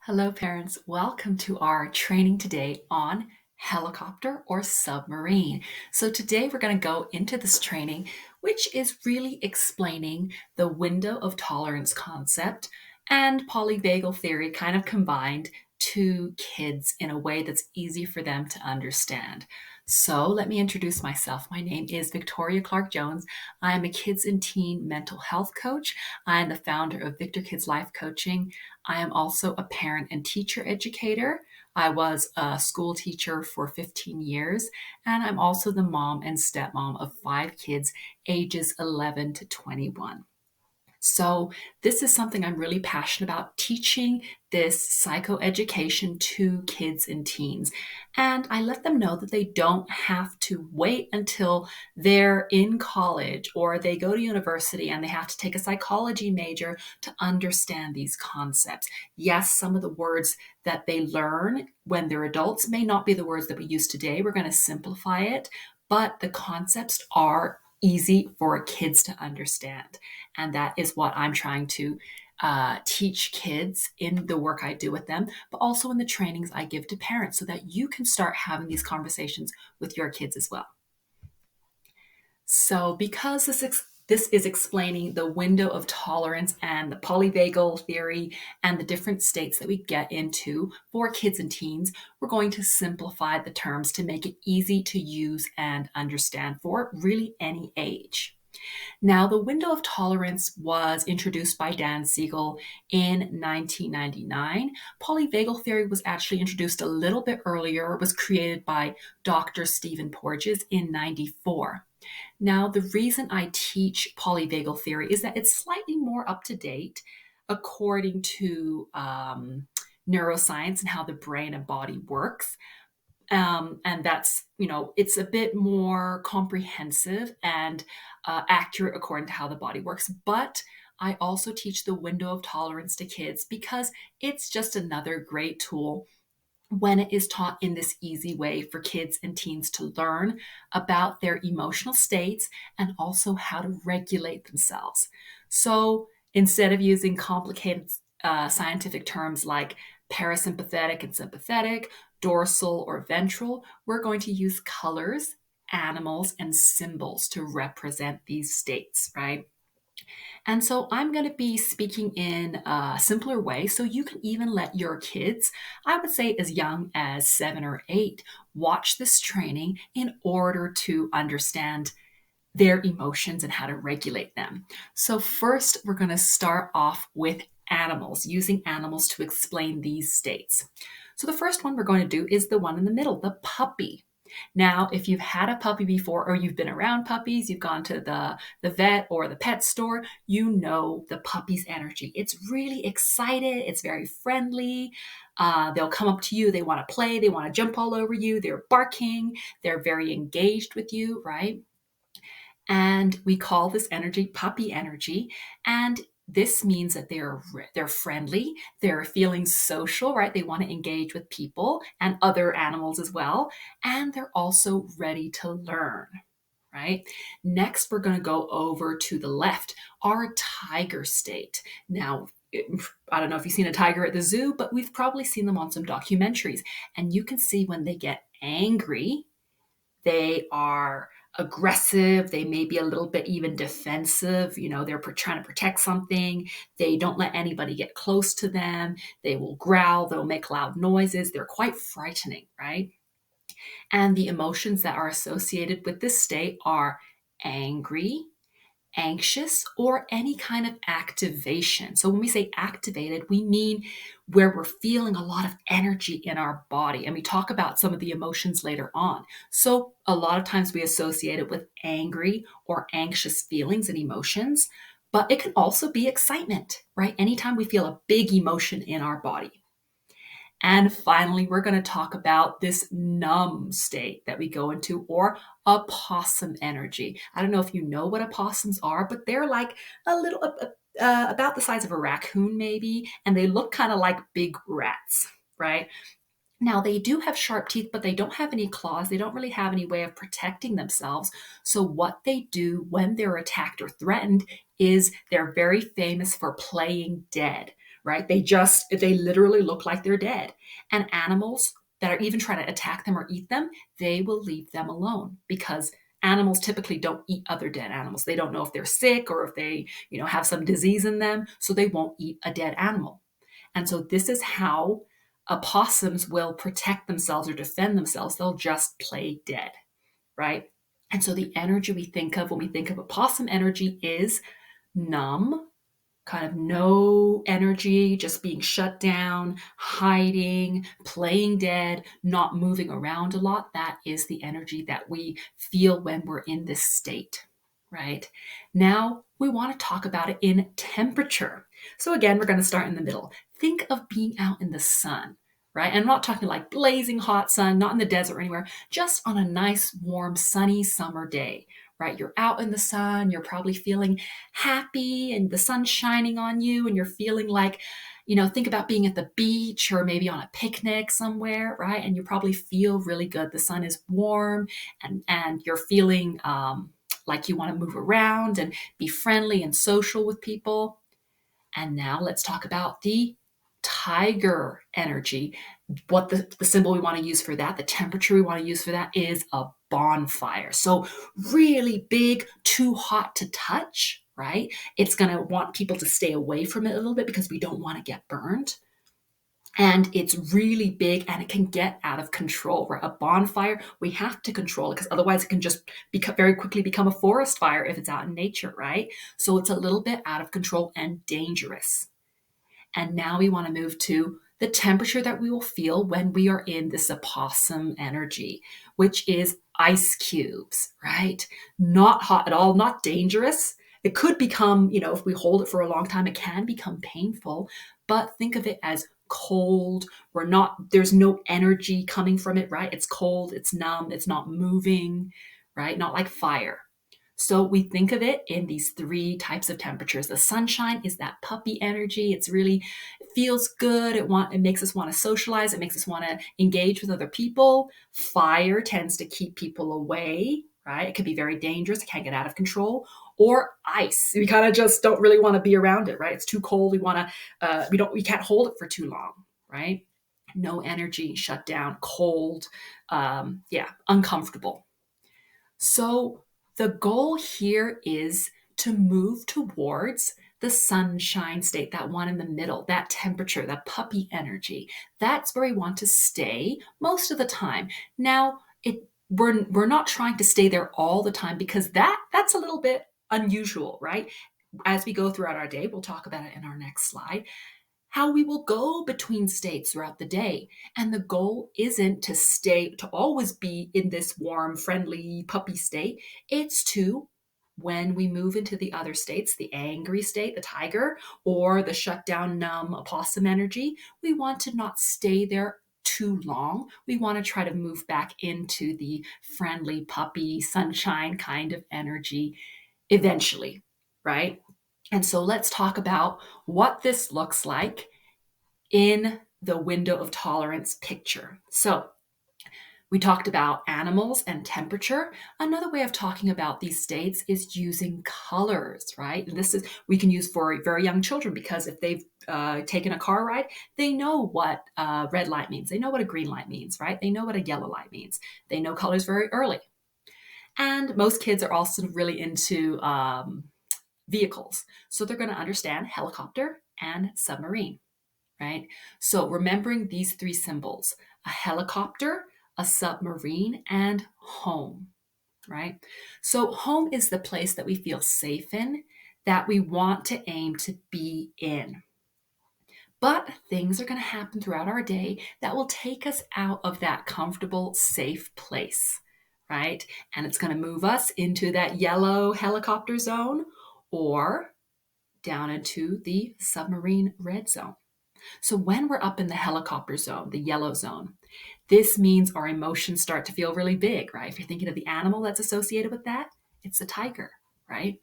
Hello, parents. Welcome to our training today on helicopter or submarine. So, today we're going to go into this training, which is really explaining the window of tolerance concept and polyvagal theory kind of combined to kids in a way that's easy for them to understand. So, let me introduce myself. My name is Victoria Clark Jones. I am a kids and teen mental health coach. I am the founder of Victor Kids Life Coaching. I am also a parent and teacher educator. I was a school teacher for 15 years, and I'm also the mom and stepmom of five kids, ages 11 to 21. So, this is something I'm really passionate about teaching this psychoeducation to kids and teens. And I let them know that they don't have to wait until they're in college or they go to university and they have to take a psychology major to understand these concepts. Yes, some of the words that they learn when they're adults may not be the words that we use today. We're going to simplify it, but the concepts are easy for kids to understand. And that is what I'm trying to teach kids in the work I do with them, but also in the trainings I give to parents so that you can start having these conversations with your kids as well. So, because this is explaining the window of tolerance and the polyvagal theory and the different states that we get into for kids and teens, we're going to simplify the terms to make it easy to use and understand for really any age. Now, the window of tolerance was introduced by Dan Siegel in 1999. Polyvagal theory was actually introduced a little bit earlier. It was created by Dr. Stephen Porges in 94. Now, the reason I teach polyvagal theory is that it's slightly more up to date according to neuroscience and how the brain and body works. And that's, it's a bit more comprehensive and accurate according to how the body works. But I also teach the window of tolerance to kids because it's just another great tool when it is taught in this easy way for kids and teens to learn about their emotional states and also how to regulate themselves. So instead of using complicated scientific terms like parasympathetic and sympathetic, dorsal or ventral, we're going to use colors, animals, and symbols to represent these states, right? And so I'm going to be speaking in a simpler way. So you can even let your kids, I would say as young as 7 or 8, watch this training in order to understand their emotions and how to regulate them. So, first, we're going to start off with animals, using animals to explain these states. So, the first one we're going to do is the one in the middle, the puppy. Now, if you've had a puppy before or you've been around puppies, you've gone to the vet or the pet store, you know the puppy's energy. It's really excited, it's very friendly. They'll come up to you, they want to play, they want to jump all over you, they're barking, they're very engaged with you, right? And we call this energy puppy energy. And this means that they're friendly, they're feeling social, right? They want to engage with people and other animals as well, and they're also ready to learn, right? Next, we're going to go over to the left, our tiger state. Now, I don't know if you've seen a tiger at the zoo, but we've probably seen them on some documentaries, and you can see when they get angry, they are aggressive. They may be a little bit even defensive. They're trying to protect something. They don't let anybody get close to them. They will growl. They'll make loud noises. They're quite frightening, right? And the emotions that are associated with this state are angry, anxious, or any kind of activation. So when we say activated, we mean where we're feeling a lot of energy in our body. And we talk about some of the emotions later on. So a lot of times we associate it with angry or anxious feelings and emotions, but it can also be excitement, right? Anytime we feel a big emotion in our body. And finally, we're going to talk about this numb state that we go into, or opossum energy. I don't know if you know what opossums are, but they're like a little, about the size of a raccoon, maybe, and they look kind of like big rats, right? Now, they do have sharp teeth, but they don't have any claws. They don't really have any way of protecting themselves. So, what they do when they're attacked or threatened is they're very famous for playing dead, right? They literally look like they're dead. And animals that are even trying to attack them or eat them, they will leave them alone because animals typically don't eat other dead animals. They don't know if they're sick or if they, have some disease in them, so they won't eat a dead animal. And so this is how opossums will protect themselves or defend themselves. They'll just play dead, right? And so the energy we think of when we think of opossum energy is numb, kind of no energy, just being shut down, hiding, playing dead, not moving around a lot. That is the energy that we feel when we're in this state, right? Now we want to talk about it in temperature. So again, we're going to start in the middle. Think of being out in the sun, right? And I'm not talking like blazing hot sun, not in the desert or anywhere, just on a nice, warm, sunny summer day, right? You're out in the sun, you're probably feeling happy and the sun's shining on you and you're feeling like, think about being at the beach or maybe on a picnic somewhere, right? And you probably feel really good. The sun is warm and you're feeling like you want to move around and be friendly and social with people. And now let's talk about the tiger energy. What the symbol we want to use for that, the temperature we want to use for that is a bonfire. So really big, too hot to touch, right? It's going to want people to stay away from it a little bit because we don't want to get burned. And it's really big and it can get out of control. Right? A bonfire, we have to control it because otherwise it can just very quickly become a forest fire if it's out in nature, right? So it's a little bit out of control and dangerous. And now we want to move to the temperature that we will feel when we are in this opossum energy, which is ice cubes, right? Not hot at all, not dangerous. It could become, if we hold it for a long time, it can become painful, but think of it as cold. There's no energy coming from it, right? It's cold, it's numb, it's not moving, right? Not like fire. So we think of it in these three types of temperatures. The sunshine is that puppy energy. It feels good. It makes us want to socialize. It makes us want to engage with other people. Fire tends to keep people away, right? It can be very dangerous. It can get out of control. Or ice. We kind of just don't really want to be around it, right? It's too cold. We can't hold it for too long, right? No energy, shut down, cold, uncomfortable. So the goal here is to move towards the sunshine state, that one in the middle, that temperature, that puppy energy. That's where we want to stay most of the time. Now, we're not trying to stay there all the time because that's a little bit unusual, right? As we go throughout our day, we'll talk about it in our next slide, how we will go between states throughout the day. And the goal isn't to always be in this warm, friendly puppy state. It's to, when we move into the other states, the angry state, the tiger, or the shut down, numb opossum energy, we want to not stay there too long. We want to try to move back into the friendly puppy sunshine kind of energy eventually, right? And so let's talk about what this looks like in the window of tolerance picture. So we talked about animals and temperature. Another way of talking about these states is using colors, right? And we can use for very young children because if they've taken a car ride, they know what red light means. They know what a green light means, right? They know what a yellow light means. They know colors very early. And most kids are also really into vehicles. So they're going to understand helicopter and submarine, right? So remembering these three symbols, a helicopter, a submarine, and home, right? So home is the place that we feel safe in, that we want to aim to be in. But things are going to happen throughout our day that will take us out of that comfortable, safe place, right? And it's going to move us into that yellow helicopter zone or down into the submarine red zone. So when we're up in the helicopter zone, the yellow zone, this means our emotions start to feel really big, right? If you're thinking of the animal that's associated with that, it's the tiger, right?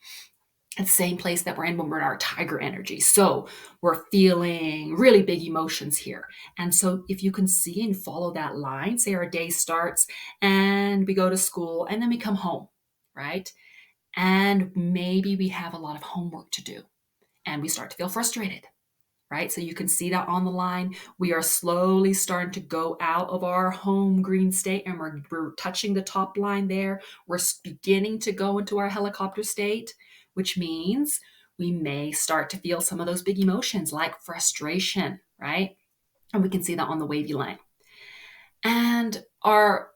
It's the same place that we're in when we're in our tiger energy. So we're feeling really big emotions here. And so if you can see and follow that line, say our day starts and we go to school and then we come home, right? And maybe we have a lot of homework to do and we start to feel frustrated, right? So you can see that on the line. We are slowly starting to go out of our home green state, and we're touching the top line there. We're beginning to go into our helicopter state, which means we may start to feel some of those big emotions like frustration, right? And we can see that on the wavy line. And our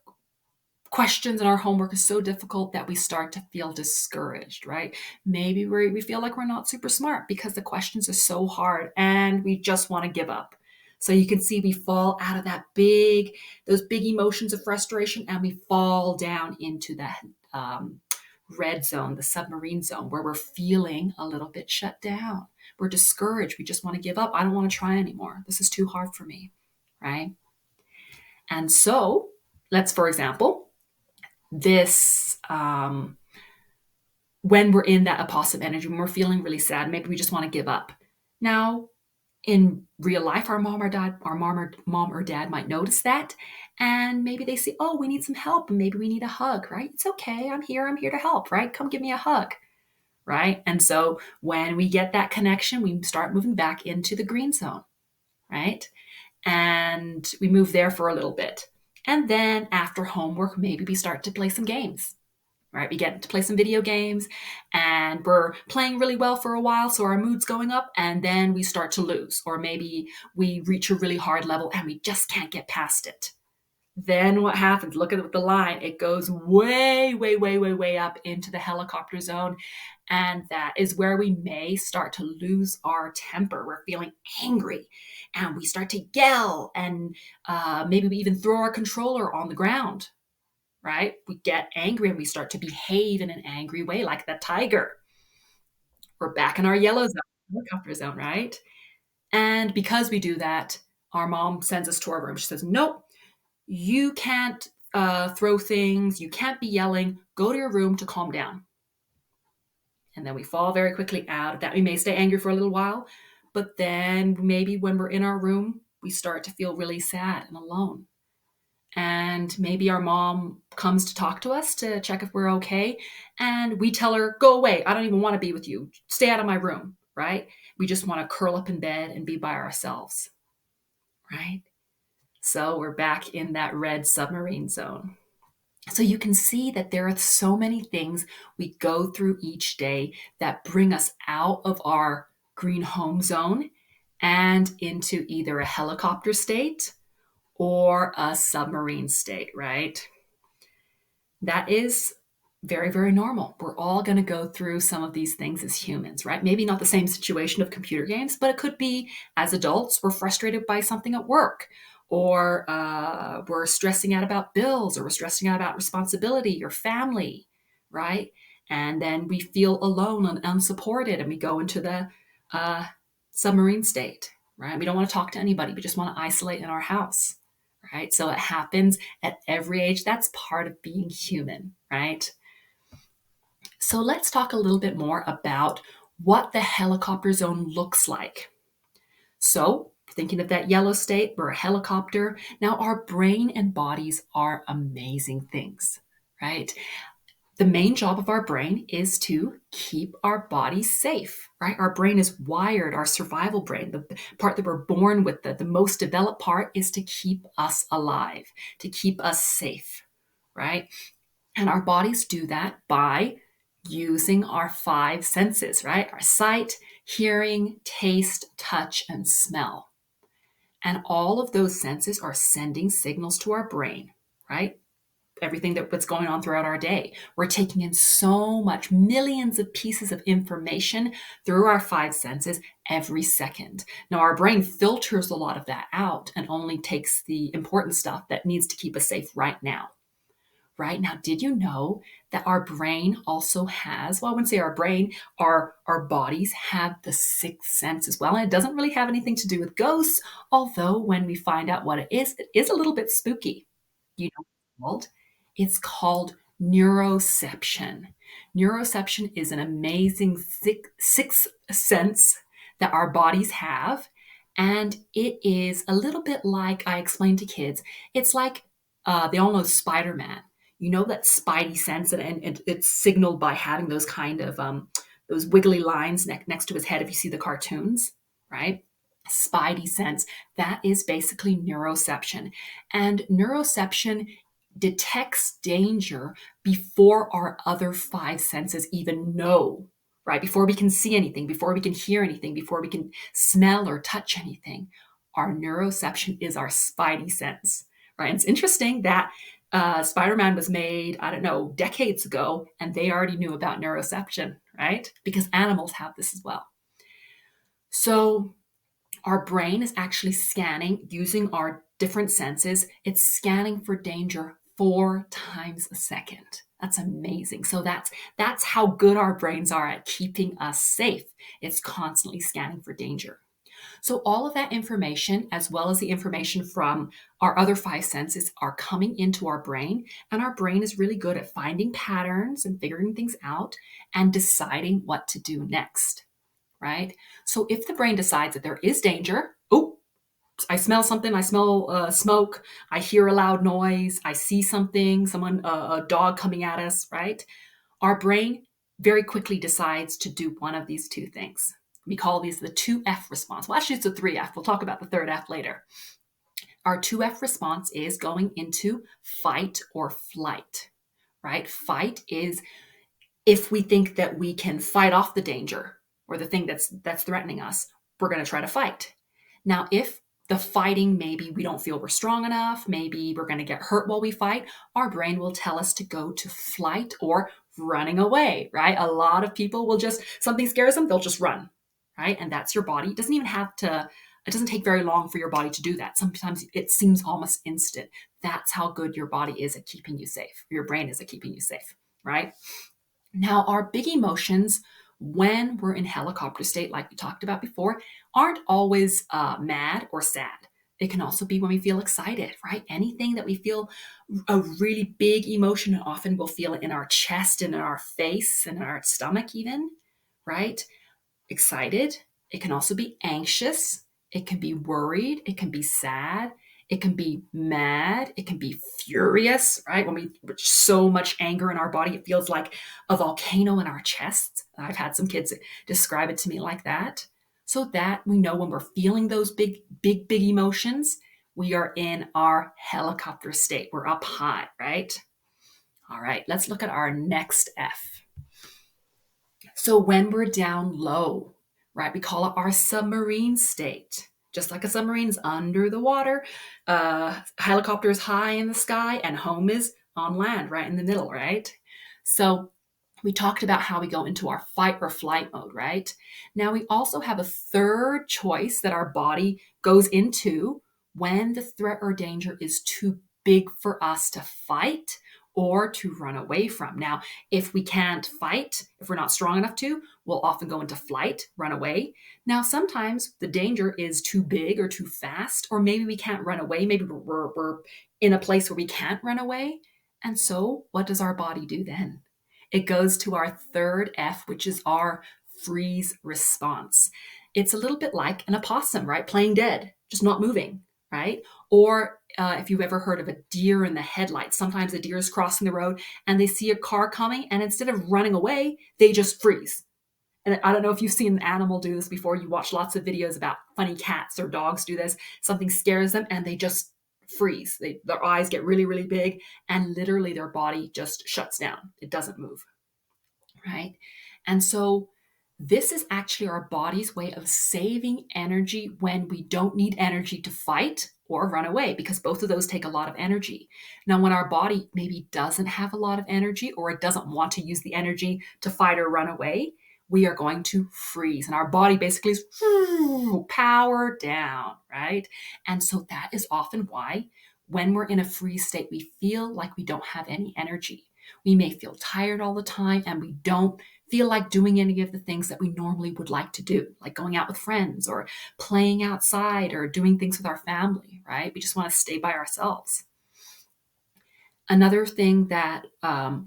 questions and our homework is so difficult that we start to feel discouraged, right? Maybe we feel like we're not super smart because the questions are so hard and we just want to give up. So you can see we fall out of those big emotions of frustration, and we fall down into that red zone, the submarine zone, where we're feeling a little bit shut down. We're discouraged. We just want to give up. I don't want to try anymore. This is too hard for me, right? And so for example, this when we're in that opposite energy, when we're feeling really sad, maybe we just want to give up. Now, in real life, our mom or dad might notice that, and maybe they say, "Oh, we need some help, and maybe we need a hug." Right? It's okay. I'm here. I'm here to help. Right? Come give me a hug. Right? And so when we get that connection, we start moving back into the green zone. Right? And we move there for a little bit. And then after homework, maybe we start to play some games, right? We get to play some video games, and we're playing really well for a while. So our mood's going up, and then we start to lose. Or maybe we reach a really hard level and we just can't get past it. Then what happens? Look at the line. It goes way, way, way, way, way up into the helicopter zone. And that is where we may start to lose our temper. We're feeling angry and we start to yell, and maybe we even throw our controller on the ground, right? We get angry and we start to behave in an angry way, like the tiger. We're back in our yellow zone, helicopter zone, right? And because we do that, our mom sends us to our room. She says, "Nope, you can't throw things. You can't be yelling. Go to your room to calm down." And then we fall very quickly out of that. We may stay angry for a little while, but then maybe when we're in our room, we start to feel really sad and alone. And maybe our mom comes to talk to us to check if we're okay. And we tell her, "Go away. I don't even want to be with you. Stay out of my room," right? We just want to curl up in bed and be by ourselves, right? So we're back in that red submarine zone. So you can see that there are so many things we go through each day that bring us out of our green home zone and into either a helicopter state or a submarine state, right? That is very, very normal. We're all going to go through some of these things as humans, right? Maybe not the same situation of computer games, but it could be as adults, we're frustrated by something at work, or we're stressing out about bills, or we're stressing out about responsibility or family, right? And then we feel alone and unsupported, and we go into the uh, submarine state, right? We don't want to talk to anybody. We just want to isolate in our house, right? So it happens at every age. That's part of being human, right? So let's talk a little bit more about what the helicopter zone looks like. So, thinking of that yellow state, we're a helicopter. Now, our brain and bodies are amazing things, right? The main job of our brain is to keep our bodies safe, right? Our brain is wired, our survival brain, the part that we're born with, the most developed part is to keep us alive, to keep us safe, right? And our bodies do that by using our five senses, right? Our sight, hearing, taste, touch, and smell. And all of those senses are sending signals to our brain, right? Everything that's going on throughout our day. We're taking in so much, millions of pieces of information through our five senses every second. Now, our brain filters a lot of that out and only takes the important stuff that needs to keep us safe right now. Right now, did you know that our brain also has, well, I wouldn't say our brain, our bodies have the sixth sense as well. And it doesn't really have anything to do with ghosts, although when we find out what it is a little bit spooky. You know what it's called? Neuroception. Neuroception is an amazing sixth sense that our bodies have. And it is a little bit like I explained to kids. It's like they all know Spider-Man. You know that spidey sense, and it's signaled by having those kind of those wiggly lines next to his head if you see the cartoons, right? spidey sense, that is basically neuroception. And neuroception detects danger before our other five senses even know, right? Before we can see anything, before we can hear anything, before we can smell or touch anything. Our neuroception is our spidey sense, right? And it's interesting that Spider-Man was made, I don't know, decades ago, and they already knew about neuroception, right? Because animals have this as well. So our brain is actually scanning using our different senses. It's scanning for danger 4 times a second. That's amazing. So that's how good our brains are at keeping us safe. It's constantly scanning for danger. So all of that information, as well as the information from our other five senses, are coming into our brain, and our brain is really good at finding patterns and figuring things out and deciding what to do next, right? So if the brain decides that there is danger, oh, I smell something, I smell smoke, I hear a loud noise, I see something, a dog coming at us, right? Our brain very quickly decides to do one of these two things. We call these the 2F response. Well, actually, it's a 3F. We'll talk about the third F later. Our 2F response is going into fight or flight, right? Fight is if we think that we can fight off the danger or the thing that's threatening us, we're going to try to fight. Now, if the fighting, maybe we don't feel we're strong enough, maybe we're going to get hurt while we fight, our brain will tell us to go to flight or running away, right? A lot of people will just, something scares them, they'll just run, right? And that's your body. It doesn't even have to, it doesn't take very long for your body to do that. Sometimes it seems almost instant. That's how good your body is at keeping you safe. Your brain is at keeping you safe, right? Now, our big emotions when we're in helicopter state, like we talked about before, aren't always mad or sad. It can also be when we feel excited, right? Anything that we feel a really big emotion, and often we'll feel it in our chest and in our face and in our stomach, even, right? Excited. It can also be anxious. It can be worried. It can be sad. It can be mad. It can be furious, right? When we so much anger in our body, it feels like a volcano in our chest. I've had some kids describe it to me like that. So that we know when we're feeling those big emotions, we are in our helicopter state. We're up high, right? All right, let's look at our next F. So when we're down low, right, we call it our submarine state. Just like a submarine's under the water, helicopter is high in the sky, and home is on land, right in the middle, right? So we talked about how we go into our fight or flight mode, right? Now we also have a third choice that our body goes into when the threat or danger is too big for us to fight or to run away from. Now, if we can't fight, if we're not strong enough to, we'll often go into flight, run away. Now, sometimes the danger is too big or too fast, or maybe we can't run away. Maybe we're in a place where we can't run away. And so, what does our body do then? It goes to our third F, which is our freeze response. It's a little bit like an opossum, right? Playing dead, just not moving, right? Or if you've ever heard of a deer in the headlights, sometimes a deer is crossing the road and they see a car coming, and instead of running away, they just freeze. And I don't know if you've seen an animal do this before. You watch lots of videos about funny cats or dogs do this. Something scares them and they just freeze. Their eyes get really big, and literally their body just shuts down. It doesn't move, right? And so this is actually our body's way of saving energy when we don't need energy to fight or run away, because both of those take a lot of energy. Now, when our body maybe doesn't have a lot of energy, or it doesn't want to use the energy to fight or run away, we are going to freeze. And our body basically is power down, right? And so that is often why when we're in a freeze state, we feel like we don't have any energy. We may feel tired all the time, and we don't feel like doing any of the things that we normally would like to do, like going out with friends or playing outside or doing things with our family, right? We just want to stay by ourselves. Another thing that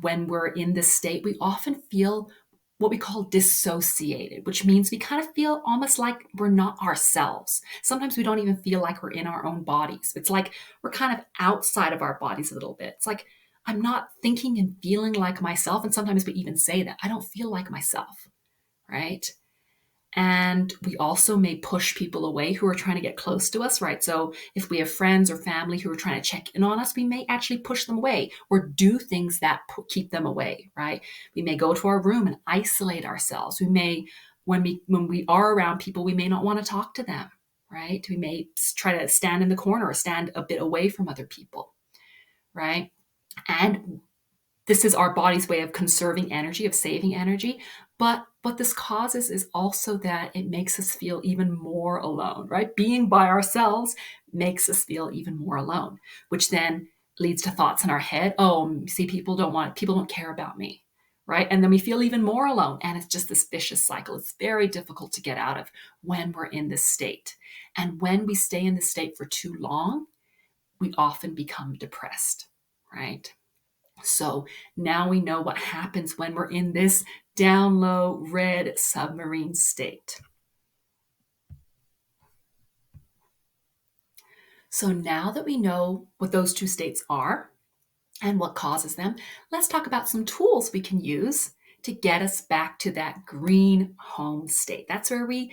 when we're in this state, we often feel what we call dissociated, which means we kind of feel almost like we're not ourselves. Sometimes we don't even feel like we're in our own bodies. It's like we're kind of outside of our bodies a little bit. It's like I'm not thinking and feeling like myself. And sometimes we even say that I don't feel like myself, right? And we also may push people away who are trying to get close to us, right? So if we have friends or family who are trying to check in on us, we may actually push them away or do things that keep them away, right? We may go to our room and isolate ourselves. We may, when we are around people, we may not want to talk to them, right? We may try to stand in the corner or stand a bit away from other people, right? And this is our body's way of conserving energy, of saving energy. But what this causes is also that it makes us feel even more alone, right? Being by ourselves makes us feel even more alone, which then leads to thoughts in our head. Oh, see, people don't care about me, right? And then we feel even more alone. And it's just this vicious cycle. It's very difficult to get out of when we're in this state. And when we stay in this state for too long, we often become depressed, right? So now we know what happens when we're in this down low red submarine state. So now that we know what those two states are and what causes them, let's talk about some tools we can use to get us back to that green home state. That's where we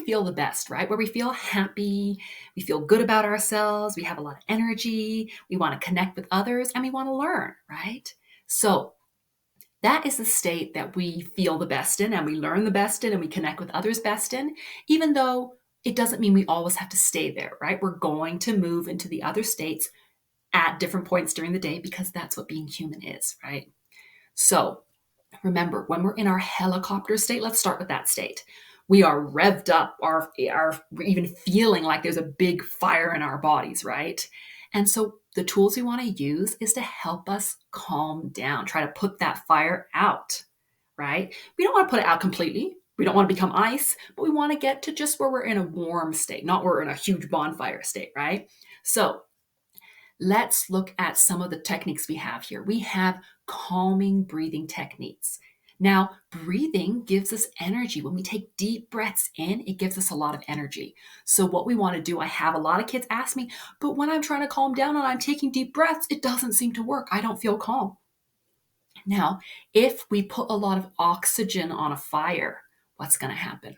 feel the best, right? Where we feel happy, we feel good about ourselves, we have a lot of energy, we want to connect with others, and we want to learn, right? So that is the state that we feel the best in and we learn the best in and we connect with others best in, even though it doesn't mean we always have to stay there, right? We're going to move into the other states at different points during the day because that's what being human is, right? So remember, when we're in our helicopter state, let's start with that state. We are revved up, we're even feeling like there's a big fire in our bodies, right? And so the tools we want to use is to help us calm down, try to put that fire out, right? We don't want to put it out completely. We don't want to become ice, but we want to get to just where we're in a warm state, not where we're in a huge bonfire state, right? So let's look at some of the techniques we have here. We have calming breathing techniques. Now, breathing gives us energy. When we take deep breaths in, it gives us a lot of energy. So, what we want to do, I have a lot of kids ask me, but when I'm trying to calm down and I'm taking deep breaths, it doesn't seem to work. I don't feel calm. Now, if we put a lot of oxygen on a fire, what's going to happen?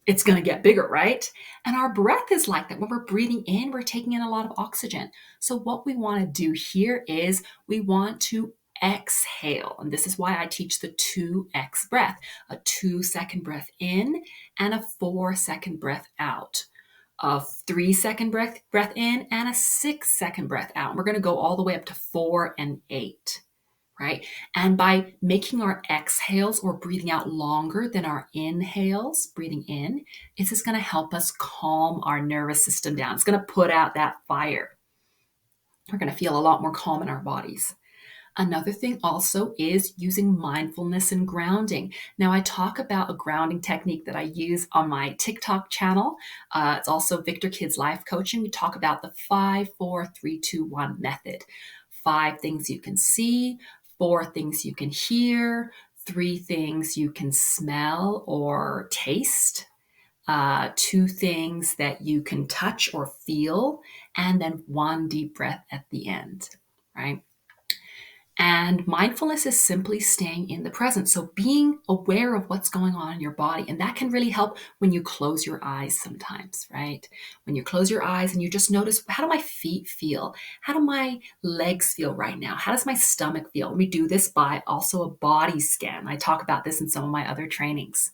It's going to get bigger, right? And our breath is like that. When we're breathing in, we're taking in a lot of oxygen. So, what we want to do here is we want to exhale. And this is why I teach the 2x breath, a 2-second breath in and a 4-second breath out, a 3-second breath in and a 6-second breath out. And we're going to go all the way up to 4 and 8. Right? And by making our exhales or breathing out longer than our inhales, breathing in, it's just going to help us calm our nervous system down. It's going to put out that fire. We're going to feel a lot more calm in our bodies. Another thing also is using mindfulness and grounding. Now, I talk about a grounding technique that I use on my TikTok channel. It's also Victor Kids Life Coaching. We talk about the 5, 4, 3, 2, 1 method. 5 things you can see, 4 things you can hear, 3 things you can smell or taste, 2 things that you can touch or feel, and then 1 deep breath at the end, right? And mindfulness is simply staying in the present. So being aware of what's going on in your body. And that can really help when you close your eyes sometimes, right? When you close your eyes and you just notice, how do my feet feel? How do my legs feel right now? How does my stomach feel? We do this by also a body scan. I talk about this in some of my other trainings,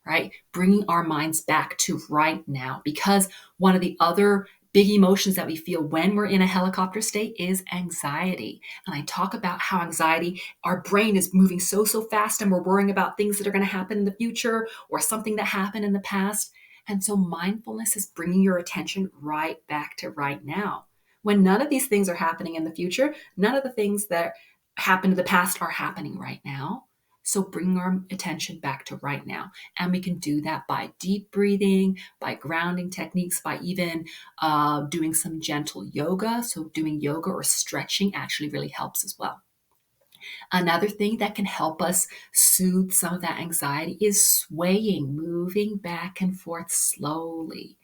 right? Bringing our minds back to right now, because one of the other big emotions that we feel when we're in a helicopter state is anxiety. And I talk about how anxiety, our brain is moving so fast and we're worrying about things that are going to happen in the future or something that happened in the past. And so mindfulness is bringing your attention right back to right now. When none of these things are happening in the future, none of the things that happened in the past are happening right now. So bring our attention back to right now. And we can do that by deep breathing, by grounding techniques, by even doing some gentle yoga. So doing yoga or stretching actually really helps as well. Another thing that can help us soothe some of that anxiety is swaying, moving back and forth slowly.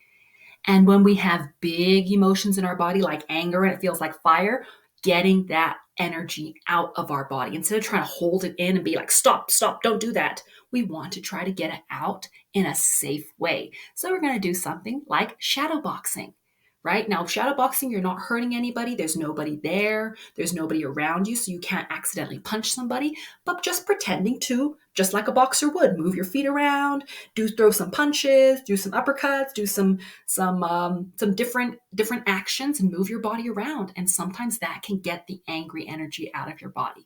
And when we have big emotions in our body, like anger, and it feels like fire, getting that energy out of our body. Instead of trying to hold it in and be like, stop, stop, don't do that, we want to try to get it out in a safe way. So we're going to do something like shadow boxing. Right now, shadow boxing, you're not hurting anybody. There's nobody there. There's nobody around you, so you can't accidentally punch somebody. But just pretending to, just like a boxer would, move your feet around, throw some punches, do some uppercuts, do some different actions, and move your body around. And sometimes that can get the angry energy out of your body.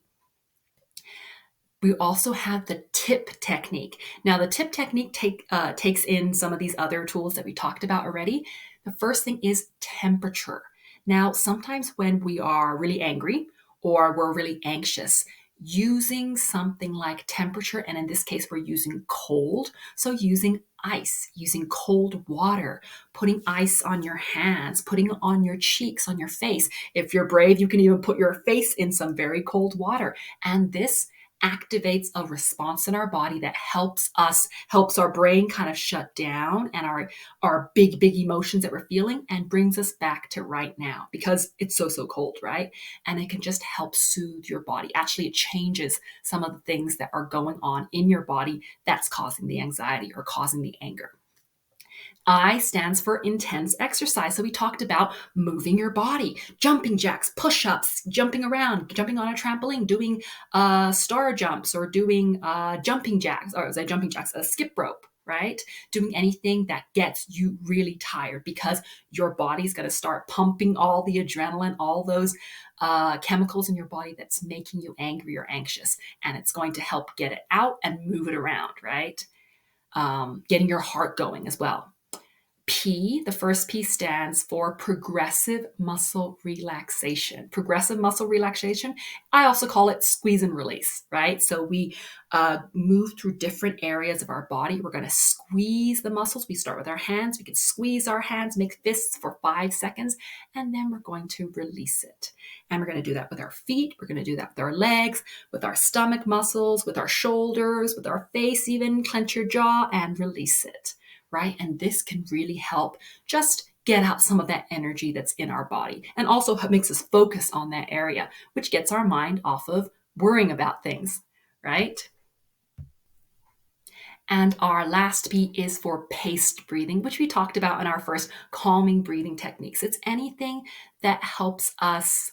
We also have the tip technique. Now, the tip technique takes in some of these other tools that we talked about already. The first thing is temperature. Now, sometimes when we are really angry or we're really anxious, using something like temperature, and in this case, we're using cold. So using ice, using cold water, putting ice on your hands, putting it on your cheeks, on your face. If you're brave, you can even put your face in some very cold water. And this activates a response in our body that helps our brain kind of shut down and our big emotions that we're feeling, and brings us back to right now, because it's so cold, right? And it can just help soothe your body. Actually, it changes some of the things that are going on in your body that's causing the anxiety or causing the anger. I stands for intense exercise. So we talked about moving your body, jumping jacks, push-ups, jumping around, jumping on a trampoline, doing star jumps, or doing jumping jacks, or was I jumping jacks, a skip rope, right? Doing anything that gets you really tired, because your body's going to start pumping all the adrenaline, all those chemicals in your body that's making you angry or anxious. And it's going to help get it out and move it around, right? Getting your heart going as well. P, the first P stands for progressive muscle relaxation. Progressive muscle relaxation, I also call it squeeze and release, right? So we move through different areas of our body. We're going to squeeze the muscles. We start with our hands. We can squeeze our hands, make fists for 5 seconds, and then we're going to release it. And we're going to do that with our feet. We're going to do that with our legs, with our stomach muscles, with our shoulders, with our face even. Clench your jaw and release it. Right? And this can really help just get out some of that energy that's in our body, and also makes us focus on that area, which gets our mind off of worrying about things, right? And our last P is for paced breathing, which we talked about in our first calming breathing techniques. It's anything that helps us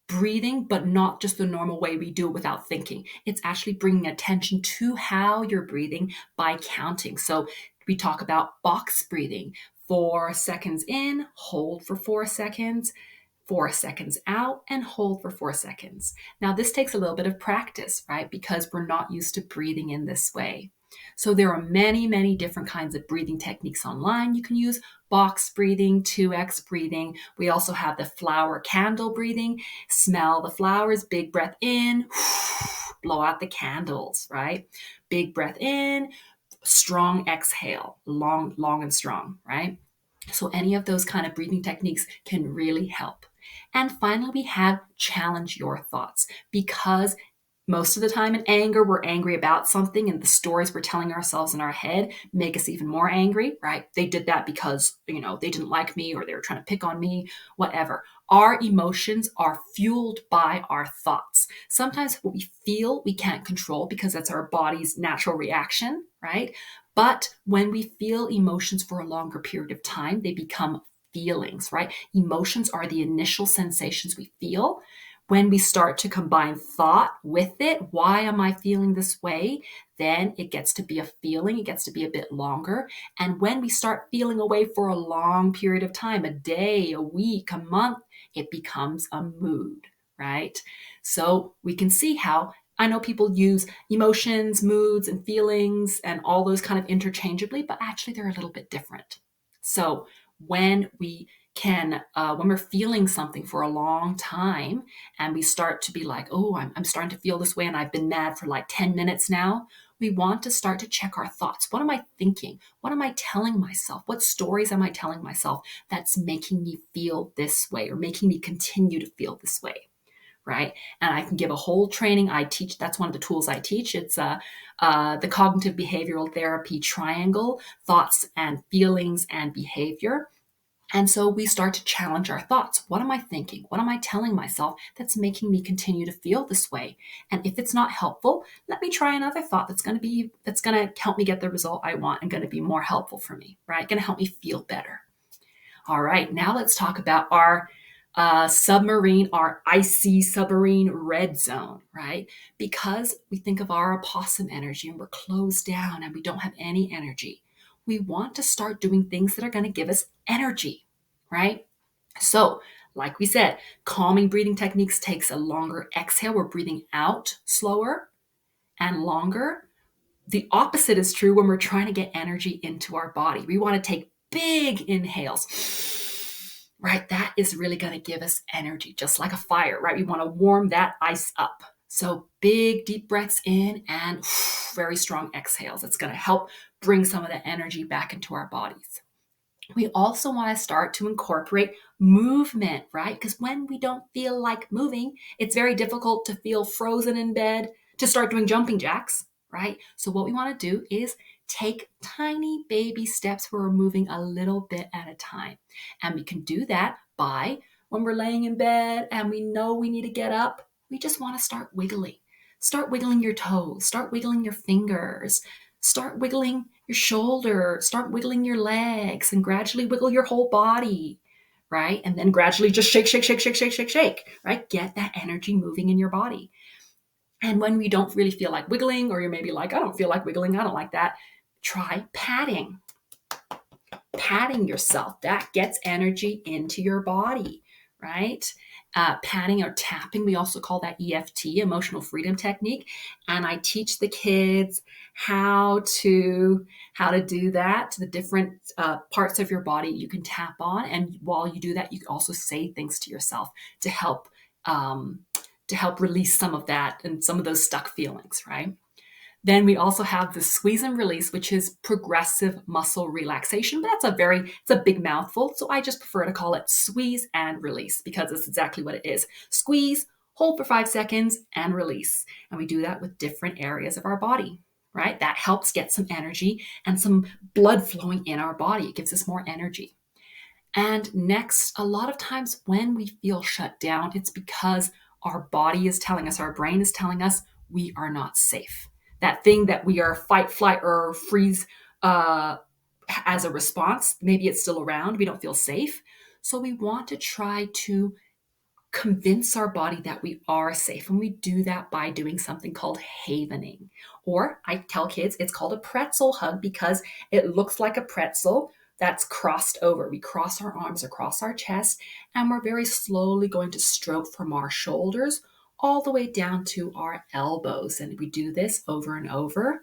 breathing, but not just the normal way we do it without thinking. It's actually bringing attention to how you're breathing by counting. So we talk about box breathing. 4 seconds in, hold for 4 seconds, 4 seconds out, and hold for 4 seconds. Now, this takes a little bit of practice, right? Because we're not used to breathing in this way. So there are many different kinds of breathing techniques online you can use. Box breathing, 2x breathing. We also have the flower candle breathing. Smell the flowers, big breath in, blow out the candles, right? Big breath in, strong exhale, long and strong, right? So any of those kind of breathing techniques can really help. And finally, we have challenge your thoughts, because most of the time in anger, we're angry about something, and the stories we're telling ourselves in our head make us even more angry, right? They did that because, they didn't like me, or they were trying to pick on me, whatever. Our emotions are fueled by our thoughts. Sometimes what we feel we can't control, because that's our body's natural reaction, right? But when we feel emotions for a longer period of time, they become feelings, right? Emotions are the initial sensations we feel. When we start to combine thought with it, why am I feeling this way? Then it gets to be a feeling. It gets to be a bit longer. And when we start feeling away for a long period of time, a day, a week, a month, it becomes a mood, right? So we can see how I know people use emotions, moods, and feelings and all those kind of interchangeably, but actually they're a little bit different. So when we're feeling something for a long time, and we start to be like, oh, I'm starting to feel this way, and I've been mad for like 10 minutes now, we want to start to check our thoughts. What am I thinking? What am I telling myself? What stories am I telling myself that's making me feel this way, or making me continue to feel this way? Right? And I can give a whole training. I teach, that's one of the tools I teach. It's the cognitive behavioral therapy triangle: thoughts and feelings and behavior. And so we start to challenge our thoughts. What am I thinking? What am I telling myself that's making me continue to feel this way? And if it's not helpful, let me try another thought that's going to help me get the result I want and going to be more helpful for me, right? Going to help me feel better. All right, now let's talk about our submarine, our icy submarine red zone, right? Because we think of our opossum energy and we're closed down and we don't have any energy. We want to start doing things that are going to give us energy, right? So, like we said, calming breathing techniques takes a longer exhale. We're breathing out slower and longer. The opposite is true when we're trying to get energy into our body. We want to take big inhales, right? That is really going to give us energy, just like a fire, right? We want to warm that ice up. So big, deep breaths in and very strong exhales. It's going to help bring some of the energy back into our bodies. We also want to start to incorporate movement, right? Because when we don't feel like moving, it's very difficult to feel frozen in bed to start doing jumping jacks, right? So, what we want to do is take tiny baby steps where we're moving a little bit at a time. And we can do that by when we're laying in bed and we know we need to get up, we just want to start wiggling. Start wiggling your toes, start wiggling your fingers, start wiggling your shoulder, start wiggling your legs, and gradually wiggle your whole body, right? And then gradually just shake, shake, shake, shake, shake, shake, shake, right? Get that energy moving in your body. And when we don't really feel like wiggling, or you're maybe like, I don't feel like wiggling, I don't like that, try patting. Patting yourself, that gets energy into your body, right? Patting or tapping, we also call that EFT, emotional freedom technique. And I teach the kids how to do that, to the different parts of your body you can tap on. And while you do that, you can also say things to yourself to help release some of that and some of those stuck feelings, right? Then we also have the squeeze and release, which is progressive muscle relaxation. But it's a big mouthful. So I just prefer to call it squeeze and release because it's exactly what it is. Squeeze, hold for 5 seconds, and release. And we do that with different areas of our body, right? That helps get some energy and some blood flowing in our body. It gives us more energy. And next, a lot of times when we feel shut down, it's because our body is telling us, our brain is telling us we are not safe. That thing that we are fight, flight, or freeze as a response, maybe it's still around. We don't feel safe. So we want to try to convince our body that we are safe. And we do that by doing something called havening. Or I tell kids it's called a pretzel hug because it looks like a pretzel that's crossed over. We cross our arms across our chest and we're very slowly going to stroke from our shoulders all the way down to our elbows. And we do this over and over.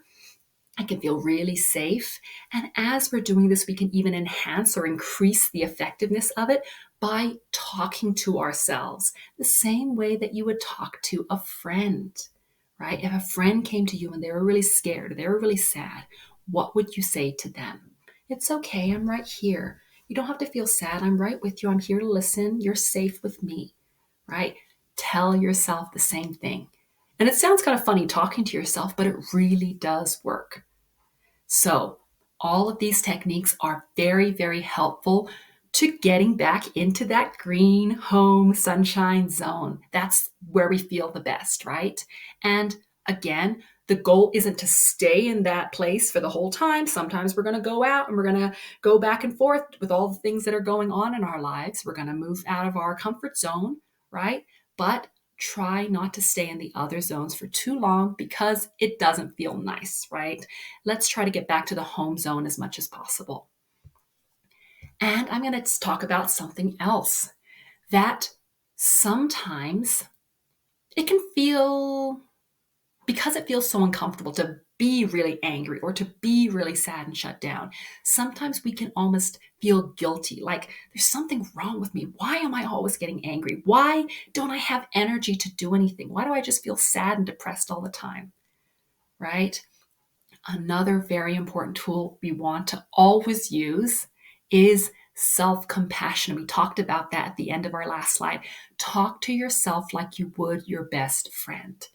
I can feel really safe. And as we're doing this, we can even enhance or increase the effectiveness of it by talking to ourselves the same way that you would talk to a friend, right? If a friend came to you and they were really scared, they were really sad, what would you say to them? It's okay, I'm right here. You don't have to feel sad. I'm right with you. I'm here to listen. You're safe with me, right? Tell yourself the same thing. And it sounds kind of funny talking to yourself, but it really does work. So, all of these techniques are very, very helpful to getting back into that green home sunshine zone. That's where we feel the best, right? And again, the goal isn't to stay in that place for the whole time. Sometimes we're going to go out and we're going to go back and forth with all the things that are going on in our lives. We're going to move out of our comfort zone, right? But try not to stay in the other zones for too long because it doesn't feel nice, right? Let's try to get back to the home zone as much as possible. And I'm going to talk about something else that sometimes it can feel, because it feels so uncomfortable to be really angry or to be really sad and shut down, sometimes we can almost feel guilty, like there's something wrong with me. Why am I always getting angry? Why don't I have energy to do anything? Why do I just feel sad and depressed all the time? Right? Another very important tool we want to always use is self-compassion. We talked about that at the end of our last slide. Talk to yourself like you would your best friend,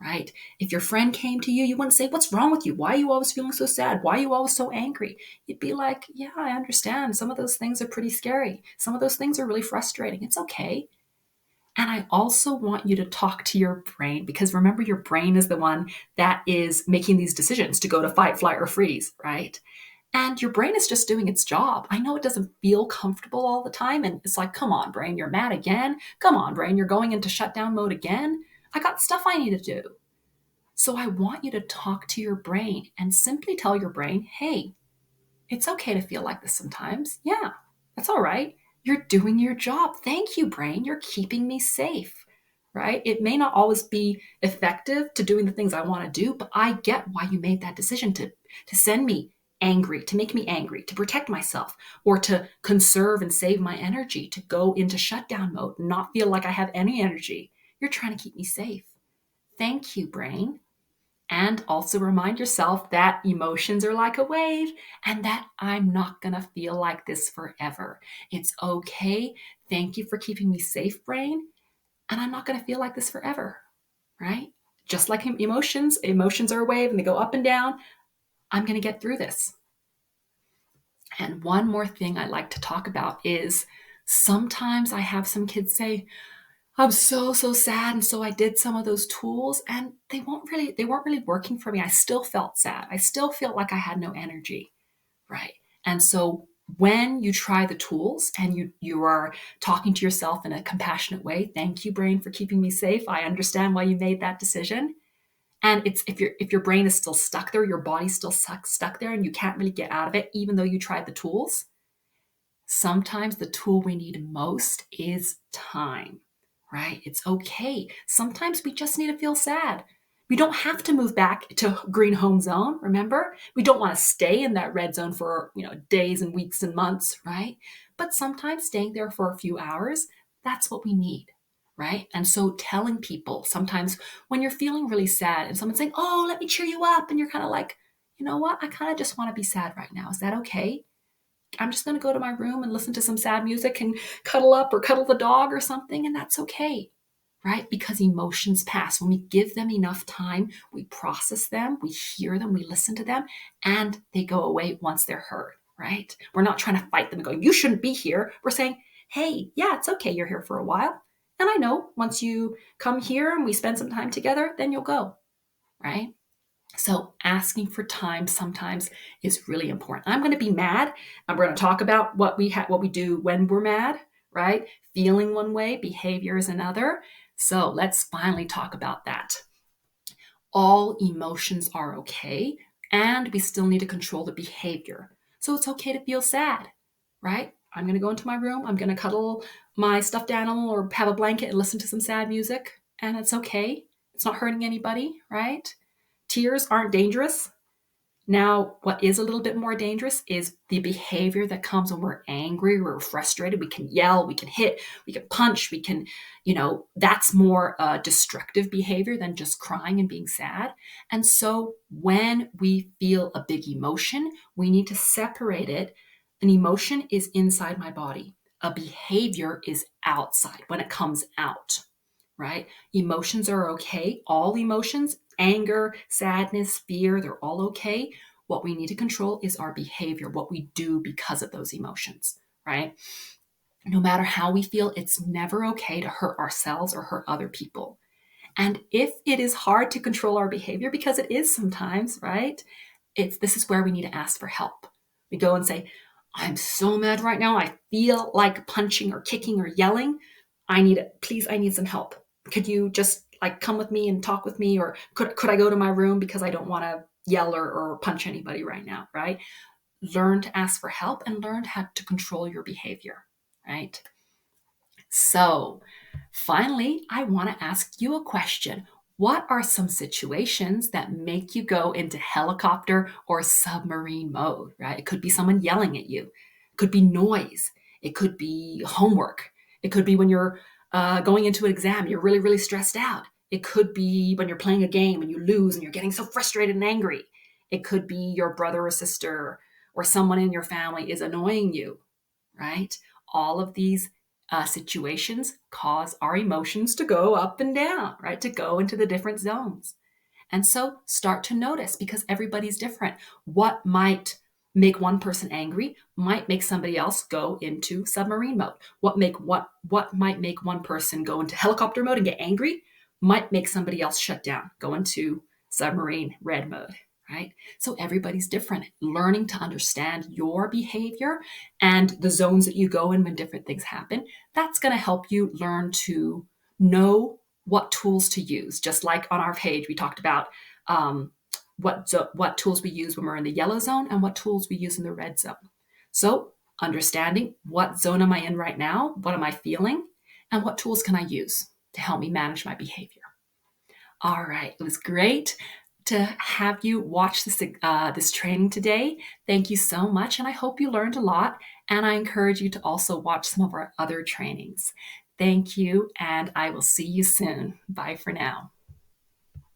right? If your friend came to you, you wouldn't say, "What's wrong with you? Why are you always feeling so sad? Why are you always so angry?" You'd be like, "Yeah, I understand. Some of those things are pretty scary. Some of those things are really frustrating. It's okay." And I also want you to talk to your brain, because remember, your brain is the one that is making these decisions to go to fight, flight, or freeze, right? And your brain is just doing its job. I know it doesn't feel comfortable all the time. And it's like, come on, brain, you're mad again. Come on, brain, you're going into shutdown mode again. I got stuff I need to do. So I want you to talk to your brain and simply tell your brain, hey, it's okay to feel like this sometimes. Yeah, that's all right. You're doing your job. Thank you, brain. You're keeping me safe, right? It may not always be effective to doing the things I want to do, but I get why you made that decision to send me angry, to make me angry, to protect myself, or to conserve and save my energy, to go into shutdown mode and not feel like I have any energy. You're trying to keep me safe. Thank you, brain. And also remind yourself that emotions are like a wave and that I'm not going to feel like this forever. It's okay. Thank you for keeping me safe, brain. And I'm not going to feel like this forever, right? Just like emotions are a wave and they go up and down. I'm going to get through this. And one more thing I like to talk about is sometimes I have some kids say, I'm so sad. And so I did some of those tools and they weren't really working for me. I still felt sad. I still felt like I had no energy. Right. And so when you try the tools and you are talking to yourself in a compassionate way, thank you, brain, for keeping me safe. I understand why you made that decision. And it's if your brain is still stuck there, your body's still stuck there and you can't really get out of it, even though you tried the tools. Sometimes the tool we need most is time, right? It's okay. Sometimes we just need to feel sad. We don't have to move back to green home zone, remember? We don't want to stay in that red zone for, days and weeks and months, right? But sometimes staying there for a few hours, that's what we need, right? And so telling people sometimes when you're feeling really sad and someone's saying, "Oh, let me cheer you up." And you're kind of like, "You know what? I kind of just want to be sad right now. Is that okay? I'm just going to go to my room and listen to some sad music and cuddle up or cuddle the dog or something, and that's okay." Right? Because emotions pass. When we give them enough time, we process them, we hear them, we listen to them, and they go away once they're heard, right? We're not trying to fight them and going, "You shouldn't be here." We're saying, "Hey, yeah, it's okay. You're here for a while. And I know once you come here and we spend some time together, then you'll go," right? So asking for time sometimes is really important. I'm going to be mad. And we're going to talk about what we do when we're mad, right? Feeling one way, behavior is another. So let's finally talk about that. All emotions are okay, and we still need to control the behavior. So it's okay to feel sad, right? I'm going to go into my room. I'm going to cuddle my stuffed animal or have a blanket and listen to some sad music, and it's okay. It's not hurting anybody, right? Tears aren't dangerous. Now, what is a little bit more dangerous is the behavior that comes when we're angry, we're frustrated. We can yell, we can hit, we can punch, that's more destructive behavior than just crying and being sad. And so when we feel a big emotion, we need to separate it. An emotion is inside my body, a behavior is outside when it comes out, right? Emotions are okay. All emotions, anger, sadness, fear, they're all okay. What we need to control is our behavior, what we do because of those emotions, right? No matter how we feel, it's never okay to hurt ourselves or hurt other people. And if it is hard to control our behavior, because it is sometimes, right? This is where we need to ask for help. We go and say, "I'm so mad right now. I feel like punching or kicking or yelling. I need some help. Could you just like come with me and talk with me? Or could I go to my room because I don't want to yell or punch anybody right now," right? Learn to ask for help and learn how to control your behavior, right? So, finally, I want to ask you a question. What are some situations that make you go into helicopter or submarine mode, right? It could be someone yelling at you. It could be noise. It could be homework. It could be when you're going into an exam, you're really, really stressed out. It could be when you're playing a game and you lose and you're getting so frustrated and angry. It could be your brother or sister or someone in your family is annoying you, right? All of these situations cause our emotions to go up and down, right? To go into the different zones. And so start to notice, because everybody's different. What might make one person angry might make somebody else go into submarine mode. What might make one person go into helicopter mode and get angry might make somebody else shut down, go into submarine red mode, right? So everybody's different. Learning to understand your behavior and the zones that you go in when different things happen, that's going to help you learn to know what tools to use. Just like on our page, we talked about what tools we use when we're in the yellow zone and what tools we use in the red zone. So understanding what zone am I in right now, what am I feeling, and what tools can I use to help me manage my behavior. All right, it was great to have you watch this training today. Thank you so much, and I hope you learned a lot. And I encourage you to also watch some of our other trainings. Thank you, and I will see you soon. Bye for now.